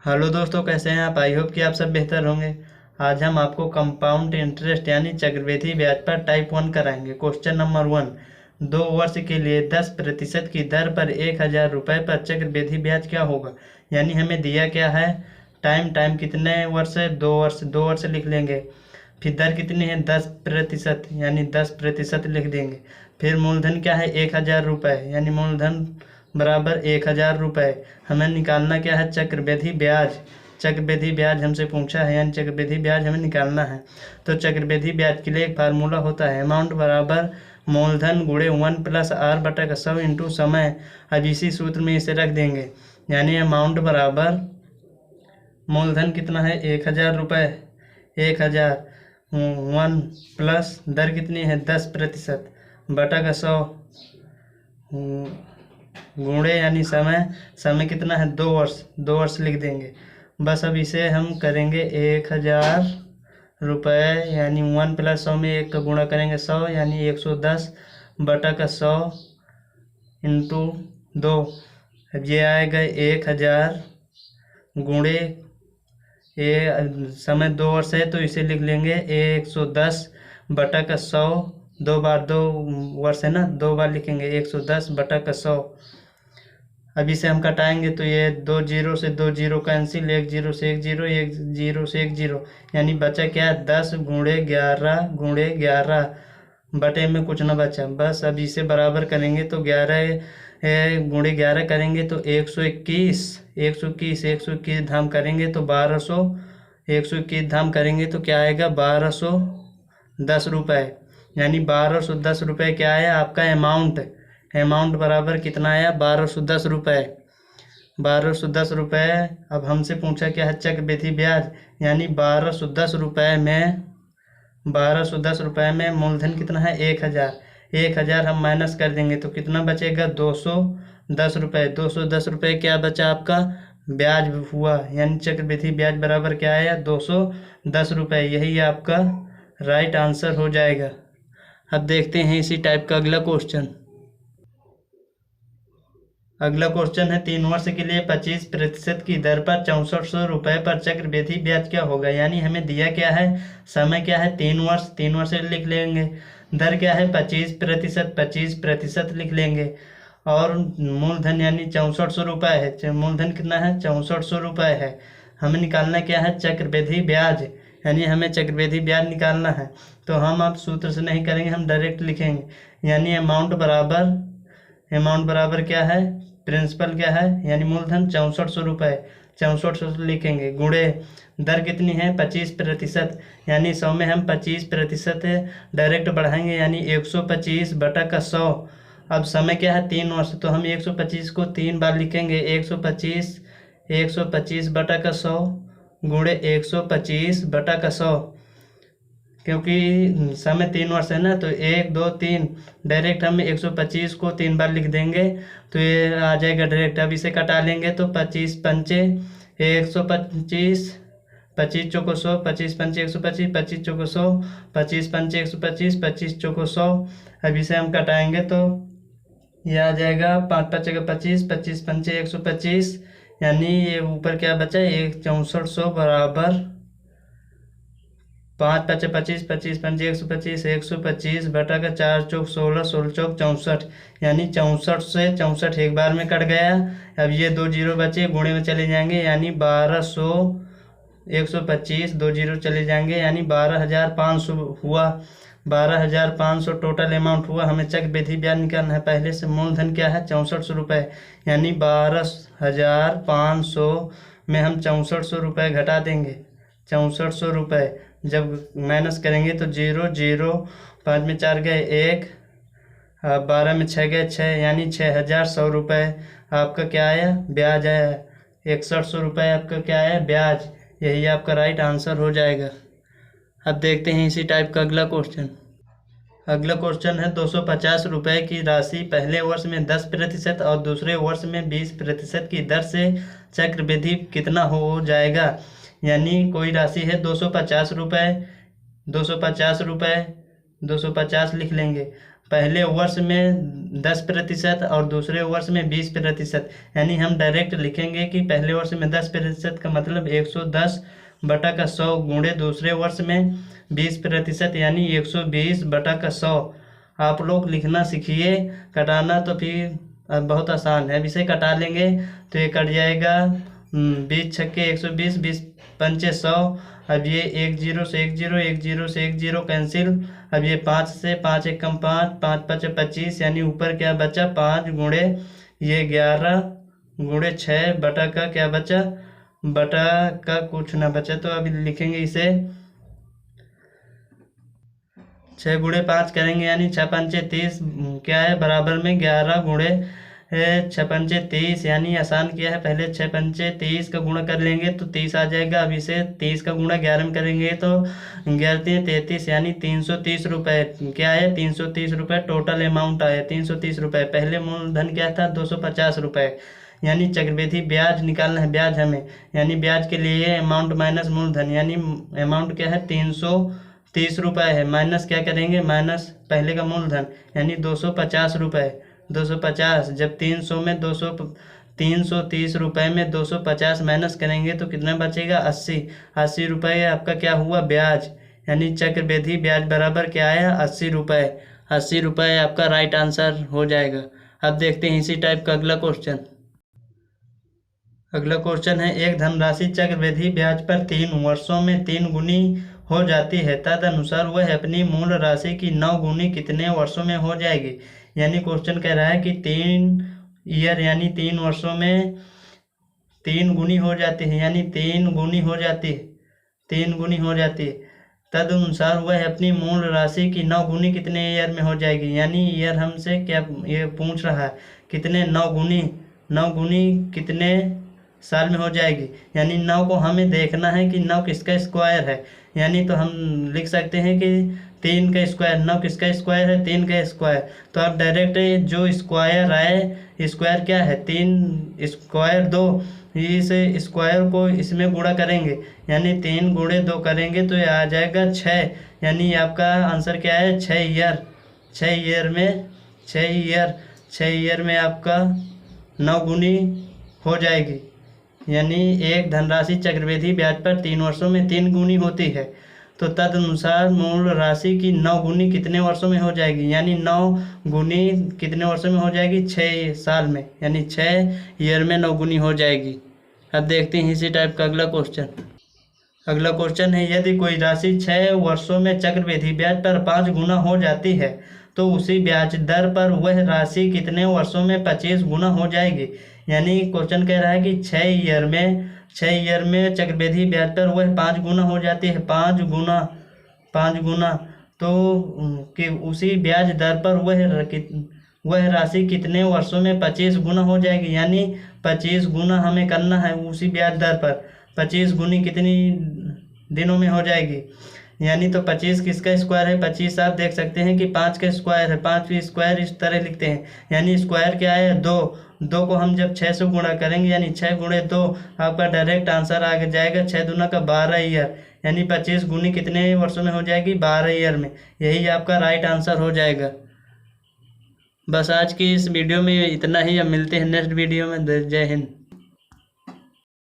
Hello दोस्तों, कैसे हैं आप। आई होप कि आप सब बेहतर होंगे। आज हम आपको कंपाउंड इंटरेस्ट यानी चक्रवृद्धि ब्याज पर टाइप 1 कराएंगे। क्वेश्चन नंबर 1, 2 वर्ष के लिए 10% की दर पर 1,000 रुपये पर चक्रवृद्धि ब्याज क्या होगा। यानी हमें दिया क्या है, टाइम कितने वर्ष है, 2 वर्ष। 2 वर्ष लिख लेंगे। फिर दर कितनी है, 10%, यानी 10% लिख देंगे। फिर मूलधन क्या है, 1,000 रुपये, यानी मूलधन बराबर 1,000 रुपये। हमें निकालना क्या है, चक्रवृद्धि ब्याज। चक्रवृद्धि ब्याज हमसे पूछा है, यानी चक्रवृद्धि ब्याज हमें निकालना है। तो चक्रवृद्धि ब्याज के लिए एक फार्मूला होता है, अमाउंट बराबर मूलधन गुणे 1+r/100 इंटू समय। अब इसी सूत्र में इसे रख देंगे, यानी अमाउंट बराबर मूलधन कितना है, 1,000 रुपये। 1,000 1 प्लस दर कितनी है, 10% बटा का 100 गुणे यानी समय कितना है, 2 वर्ष। 2 वर्ष लिख देंगे बस। अब इसे हम करेंगे 1,000 रुपये, यानी 1+100 में 1 का गुणा करेंगे 100, यानी 110 बटा का 100 इंटू 2। अब ये आएगा 1,000 गुणे समय 2 वर्ष है, तो इसे लिख लेंगे 110 बटा का 100। 2 वर्ष है ना, 2 बार लिखेंगे 110 बटा का 100। अब इसे हम कटाएंगे तो ये 2 जीरो से 2 जीरो कैंसिल, 1 जीरो से 1 जीरो, 1 जीरो से 1 जीरो, यानी बचा क्या, 10 गुणे 11 गुणे 11 बटे में कुछ ना बचा बस। अब इसे बराबर करेंगे तो 11 गुणे 11 करेंगे तो 121, 121, 121 धाम करेंगे तो 1200, 121 धाम करेंगे तो क्या आएगा, 1,210 रुपये। यानी 1,210 रुपये क्या है आपका अमाउंट। अमाउंट बराबर कितना आया, 1,210 रुपये। 1,210 रुपये। अब हमसे पूछा क्या है, चक्रवृद्धि ब्याज, यानी 1,210 रुपये में 1,210 रुपये में मूलधन कितना है, 1,000। 1,000 हम माइनस कर देंगे तो कितना बचेगा, 210 रुपये। 210 रुपये क्या बचा आपका, ब्याज हुआ, यानी चक्रवृद्धि ब्याज बराबर क्या आया, 210 रुपये। यही आपका राइट आंसर हो जाएगा। अब देखते हैं इसी टाइप का अगला क्वेश्चन। अगला क्वेश्चन है, 3 वर्ष के लिए 25% की दर पर 6400 रुपये पर चक्रवृद्धि ब्याज क्या होगा। यानी हमें दिया क्या है, समय क्या है, 3 वर्ष। 3 वर्ष लिख लेंगे। दर क्या है, 25%, 25% लिख लेंगे। और मूलधन यानी 6400 रुपये है। मूलधन कितना है, 6400 रुपये है। हमें निकालना क्या है, चक्रवृद्धि ब्याज, यानी हमें चक्रवृद्धि ब्याज निकालना है। तो हम अब सूत्र से नहीं करेंगे, हम डायरेक्ट लिखेंगे, यानी अमाउंट बराबर क्या है, प्रिंसिपल क्या है, यानी मूलधन 6400 रुपये। 6400 लिखेंगे गुणे दर कितनी है, 25%, यानी 100 में हम 25% डायरेक्ट बढ़ाएंगे, यानी 125 बटा का 100। अब समय क्या है, 3 वर्ष, तो हम 125 को 3 बार लिखेंगे, 125 बटा का 100 गुणे 125 बटा का 100। क्योंकि समय 3 वर्ष है ना, तो 1 2 3 डायरेक्ट हम 125 को 3 बार लिख देंगे तो ये आ जाएगा डायरेक्ट। अब इसे कटा लेंगे तो 25 पंचे 125, 25 चौको 100, 25 पंचे 125, 25 चौको 100, 25 पंचे 125, 25 चौको 100। अब इसे हम कटाएंगे तो ये आ जाएगा 5 5 25, 25 पंचे 125, यानी ये ऊपर क्या बचा, 6400 बराबर 5 5 25, 25 पंचे 125, 125 बटा का 4 चौक 16, 16 चौक 64, यानी 64 से 64 एक बार में कट गया। अब ये 2 जीरो बचे, गुणे में चले जाएंगे, यानी 1200, 125 2 जीरो चले जाएंगे, यानी 12,500 हुआ। 12,500 टोटल अमाउंट हुआ। हमें चक्रवृद्धि ब्याज निकालना है। पहले से मूलधन क्या है, 6400 रुपये, यानी 12,500 में हम 6400 रुपये घटा देंगे। 6400 रुपये जब माइनस करेंगे तो 0 0, 5 में 4 गए 1, 12 में 6 गए 6, यानी 6,100 रुपये आपका क्या आया, ब्याज आया। 6100 रुपये आपका क्या आया, ब्याज। यही आपका राइट आंसर हो जाएगा। अब देखते हैं इसी टाइप का अगला क्वेश्चन। अगला क्वेश्चन है, 250 रुपये की राशि पहले वर्ष में 10% और दूसरे वर्ष में 20% की दर से चक्रवृद्धि कितना हो जाएगा। यानी कोई राशि है 250 रुपये, 250 रुपये, 250 लिख लेंगे। पहले वर्ष में 10% और दूसरे वर्ष में 20%। यानी हम डायरेक्ट लिखेंगे कि पहले वर्ष में 10% का मतलब 110/100 गुणे दूसरे वर्ष में 20% यानी 120/100। आप लोग लिखना सीखिए, कटाना तो फिर बहुत आसान है। अब इसे कटा लेंगे तो ये कट जाएगा 20 छक्के 120, 20 पंचे 100। अब ये 1 0 से 1 0, 1 0 से 1 0 कैंसिल। अब ये 5 से 5 1 कम 5, 5 5 25, यानी ऊपर क्या बचा 5 गुणे ये 11 गुणे 6 बटा का क्या बचा, बटा का कुछ ना बचा। तो अभी लिखेंगे इसे 6 गुणे 5 करेंगे यानी 6 पंचे 30 क्या है बराबर में 11 गुणे 6 पंचे 30, यानी आसान किया है। पहले 6 पंचे 30 का गुणा कर लेंगे तो 30 आ जाएगा। अब इसे 30 का गुणा 11 में करेंगे तो 11 33, यानी 330 रुपये क्या है, 330 रुपये टोटल अमाउंट आया 330 रुपये। पहले मूलधन क्या था 250 रुपये, यानी चक्रवृद्धि ब्याज निकालना है, ब्याज हमें, यानी ब्याज के लिए अमाउंट माइनस मूलधन, यानी अमाउंट क्या है 330 रुपये है। माइनस क्या करेंगे, माइनस पहले का मूलधन यानी 250 रुपये। 250 जब 300 में 330 रुपये में 250 माइनस करेंगे तो कितना बचेगा 80 रुपये आपका क्या हुआ ब्याज, यानी चक्रवृद्धि ब्याज बराबर क्या आया 80 रुपये। 80 रुपये आपका राइट आंसर हो जाएगा। अब देखते हैं इसी टाइप का अगला क्वेश्चन। अगला क्वेश्चन है, एक धनराशि चक्रवृद्धि ब्याज पर 3 वर्षों में 3 गुनी हो जाती है, तदनुसार वह अपनी मूल राशि की 9 गुनी कितने वर्षों में हो जाएगी। यानी क्वेश्चन कह रहा है कि 3 ईयर यानी 3 वर्षों में 3 गुनी हो जाती है, यानी 3 गुनी हो जाती है, 3 गुनी हो जाती है। तदनुसार वह अपनी मूल राशि की 9 गुनी कितने ईयर में हो जाएगी। यानी ईयर हमसे क्या ये पूछ रहा है, कितने 9 गुनी कितने साल में हो जाएगी। यानी 9 को हमें देखना है कि 9 किसका स्क्वायर है, यानी तो हम लिख सकते हैं कि 3 का स्क्वायर। 9 किसका स्क्वायर है, 3 का स्क्वायर। तो आप डायरेक्ट जो स्क्वायर आए, स्क्वायर क्या है 3 स्क्वायर 2, इस स्क्वायर को इसमें गुणा करेंगे, यानी 3 गुणे 2 करेंगे तो ये आ जाएगा 6। यानी आपका आंसर क्या है 6 ईयर। 6 ईयर में आपका 9 गुनी हो जाएगी। यानी एक धनराशि चक्रवृद्धि ब्याज पर 3 वर्षों में 3 गुनी होती है, तो तदनुसार मूल राशि की 9 गुनी कितने वर्षों में हो जाएगी। यानी 9 गुनी कितने वर्षों में हो जाएगी 6 साल में, यानी 6 ईयर में 9 गुनी हो जाएगी। अब देखते हैं इसी टाइप का अगला क्वेश्चन। अगला क्वेश्चन है, यदि कोई राशि 6 वर्षों में चक्रवृद्धि ब्याज पर 5 गुना हो जाती है तो उसी ब्याज दर पर वह राशि कितने वर्षों में 25 गुना हो जाएगी। यानी क्वेश्चन कह रहा है कि 6 ईयर में चक्रवृद्धि ब्याज पर वह 5 गुना हो जाती है, 5 गुना तो कि उसी ब्याज दर पर वह राशि कितने वर्षों में 25 गुना हो जाएगी। यानी 25 गुना हमें करना है उसी ब्याज दर पर। 25 गुनी कितनी दिनों में हो जाएगी। यानी तो 25 किसका स्क्वायर है, 25 आप देख सकते हैं कि 5 का स्क्वायर है, 5 भी स्क्वायर इस तरह लिखते हैं। यानी स्क्वायर क्या है 2 को हम जब 6 से गुणा करेंगे यानी 6 गुणे 2 आपका डायरेक्ट आंसर आ जाएगा 6 दूना का 12 ईयर। यानी 25 गुनी कितने वर्षों में हो जाएगी 12 ईयर में। यही आपका राइट आंसर हो जाएगा। बस आज की इस वीडियो में इतना ही, अब मिलते हैं नेक्स्ट वीडियो में। जय हिंद।